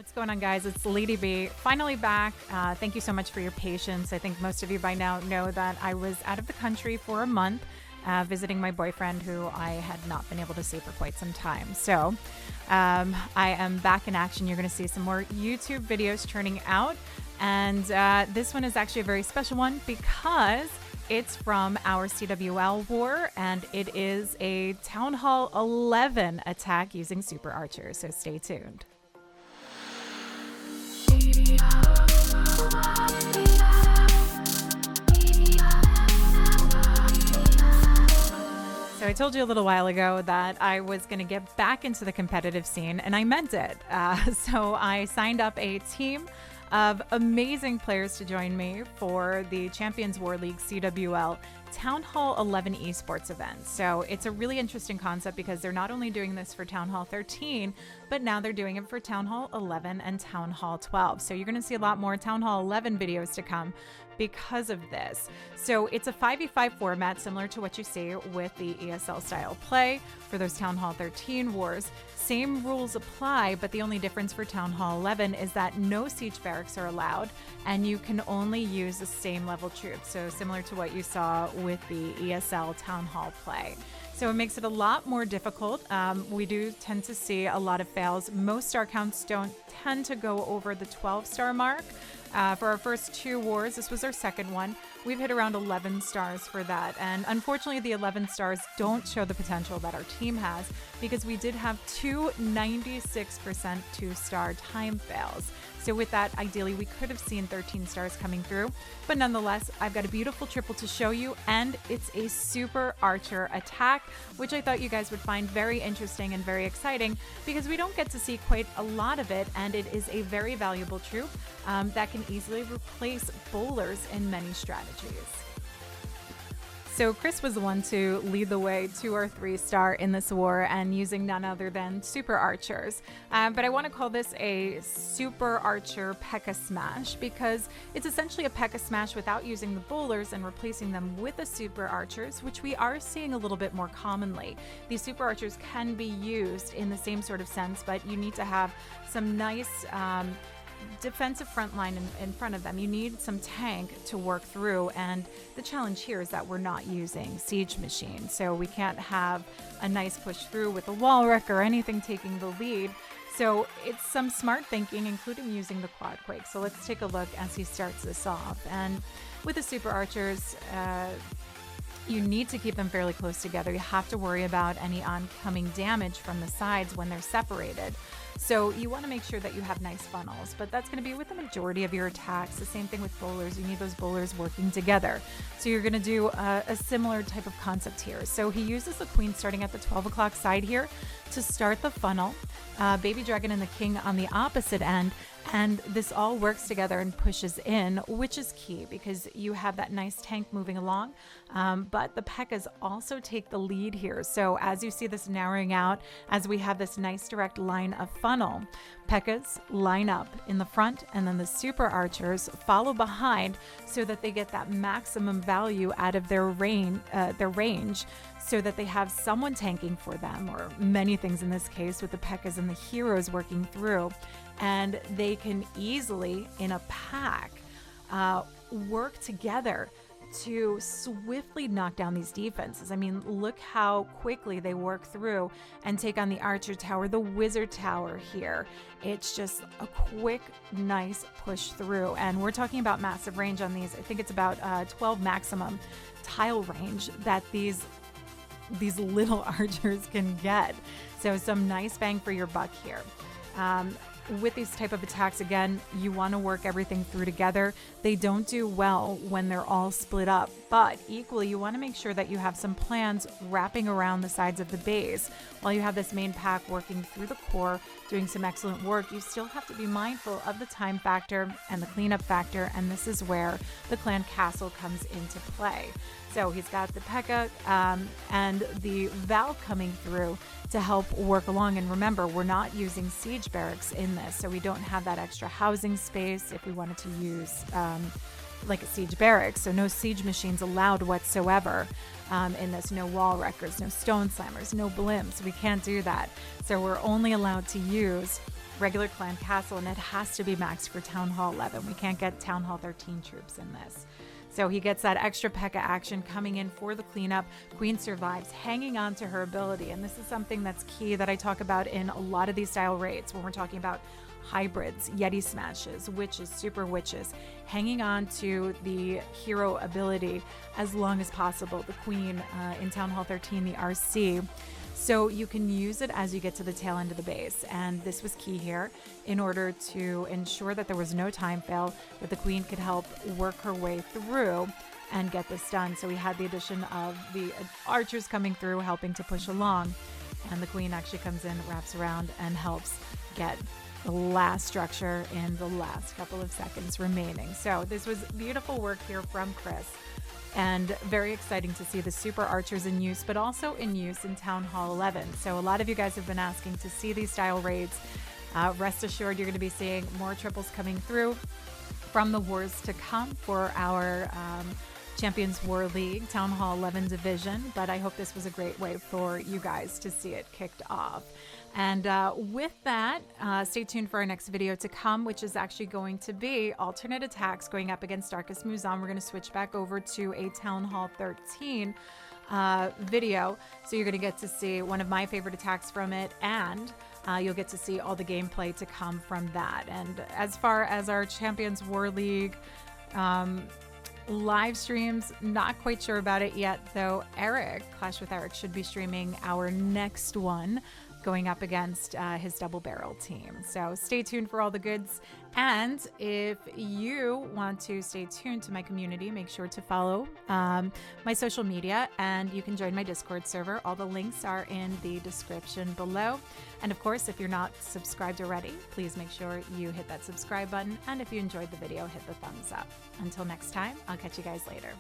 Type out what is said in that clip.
What's going on, guys? It's Lady B, finally back. Thank you so much for your patience. I think most of you by now know that I was out of the country for a month, visiting my boyfriend, who I had not been able to see for quite some time. So I am back in action. You're going to see some more YouTube videos churning out. And this one is actually a very special one because it's from our CWL war, and it is a Town Hall 11 attack using Super Archer. So stay tuned. So I told you a little while ago that I was going to get back into the competitive scene, and I meant it. So I signed up a team of amazing players to join me for the Champions War League CWL Town Hall 11 eSports event. So it's a really interesting concept because they're not only doing this for Town Hall 13, but now they're doing it for Town Hall 11 and Town Hall 12. So you're going to see a lot more Town Hall 11 videos to come because of this. So it's a 5v5 format similar to what you see with the ESL style play for those Town Hall 13 wars. Same rules apply, but the only difference for Town Hall 11 is that no siege barracks are allowed, and you can only use the same level troops. So similar to what you saw with the ESL Town Hall play. So it makes it a lot more difficult. We do tend to see a lot of fails. Most star counts don't tend to go over the 12-star mark. For our first two wars, this was our second one, we've hit around 11 stars for that. And unfortunately, the 11 stars don't show the potential that our team has because we did have two 96% two-star time fails. So with that, ideally, we could have seen 13 stars coming through. But nonetheless, I've got a beautiful triple to show you, and it's a Super Archer attack, which I thought you guys would find very interesting and very exciting because we don't get to see quite a lot of it, and it is a very valuable troop that can easily replace bowlers in many strategies. So Chris was the one to lead the way to our 3-star in this war, and using none other than Super Archers. But I want to call this a Super Archer PekkaSmash because it's essentially a PekkaSmash without using the bowlers and replacing them with the Super Archers, which we are seeing a little bit more commonly. These Super Archers can be used in the same sort of sense, but you need to have some nice defensive front line in front of them. You need some tank to work through, and the challenge here is that we're not using siege machines, so we can't have a nice push through with a wall wreck or anything taking the lead. So it's some smart thinking, including using the quad quake. So let's take a look as he starts this off. And with the Super Archers, you need to keep them fairly close together. You have to worry about any oncoming damage from the sides when they're separated. So you want to make sure that you have nice funnels, but that's going to be with the majority of your attacks. The same thing with bowlers. You need those bowlers working together. So you're going to do a similar type of concept here. So he uses the queen starting at the 12 o'clock side here to start the funnel. Baby Dragon and the King on the opposite end. And this all works together and pushes in, which is key because you have that nice tank moving along. But the Pekkas also take the lead here. So as you see this narrowing out, as we have this nice direct line of funnel, Pekkas line up in the front, and then the Super Archers follow behind so that they get that maximum value out of their range, so that they have someone tanking for them, or many things in this case with the Pekkas and the heroes working through. And they can easily, in a pack, work together to swiftly knock down these defenses. I mean, look how quickly they work through and take on the Archer Tower, the Wizard Tower here. It's just a quick, nice push through. And we're talking about massive range on these. I think it's about 12 maximum tile range that these little archers can get. So some nice bang for your buck here. With these type of attacks, again, you want to work everything through together. They don't do well when they're all split up, but equally you want to make sure that you have some plans wrapping around the sides of the base. While you have this main pack working through the core, doing some excellent work, you still have to be mindful of the time factor and the cleanup factor, and this is where the clan castle comes into play. So he's got the Pekka and the Val coming through to help work along. And remember, we're not using siege barracks in this, so we don't have that extra housing space if we wanted to use like a siege barracks. So no siege machines allowed whatsoever in this. No wall wreckers, no stone slammers, no blimps. We can't do that. So we're only allowed to use regular clan castle, and it has to be maxed for Town Hall 11. We can't get Town Hall 13 troops in this. So he gets that extra P.E.K.K.A action coming in for the cleanup. Queen survives, hanging on to her ability. And this is something that's key that I talk about in a lot of these style raids when we're talking about hybrids, Yeti smashes, witches, super witches, hanging on to the hero ability as long as possible. The queen in Town Hall 13, the RC. So you can use it as you get to the tail end of the base. And this was key here in order to ensure that there was no time fail, that the queen could help work her way through and get this done. So we had the addition of the archers coming through, helping to push along. And the queen actually comes in, wraps around, and helps get the last structure in the last couple of seconds remaining. So this was beautiful work here from Chris. And very exciting to see the Super Archers in use, but also in use in Town Hall 11. So a lot of you guys have been asking to see these style raids. Rest assured, you're going to be seeing more triples coming through from the wars to come for our Champions War League Town Hall 11 division. But I hope this was a great way for you guys to see it kicked off. And with that, stay tuned for our next video to come, which is actually going to be alternate attacks going up against Darkest Muzan. We're going to switch back over to a Town Hall 13 video. So you're going to get to see one of my favorite attacks from it, and you'll get to see all the gameplay to come from that. And as far as our Champions War League live streams, not quite sure about it yet, though Eric, Clash with Eric, should be streaming our next one going up against his double barrel team. So stay tuned for all the goods. And if you want to stay tuned to my community, make sure to follow my social media, and you can join my Discord server. All the links are in the description below. And of course, if you're not subscribed already, please make sure you hit that subscribe button. And if you enjoyed the video, hit the thumbs up. Until next time, I'll catch you guys later.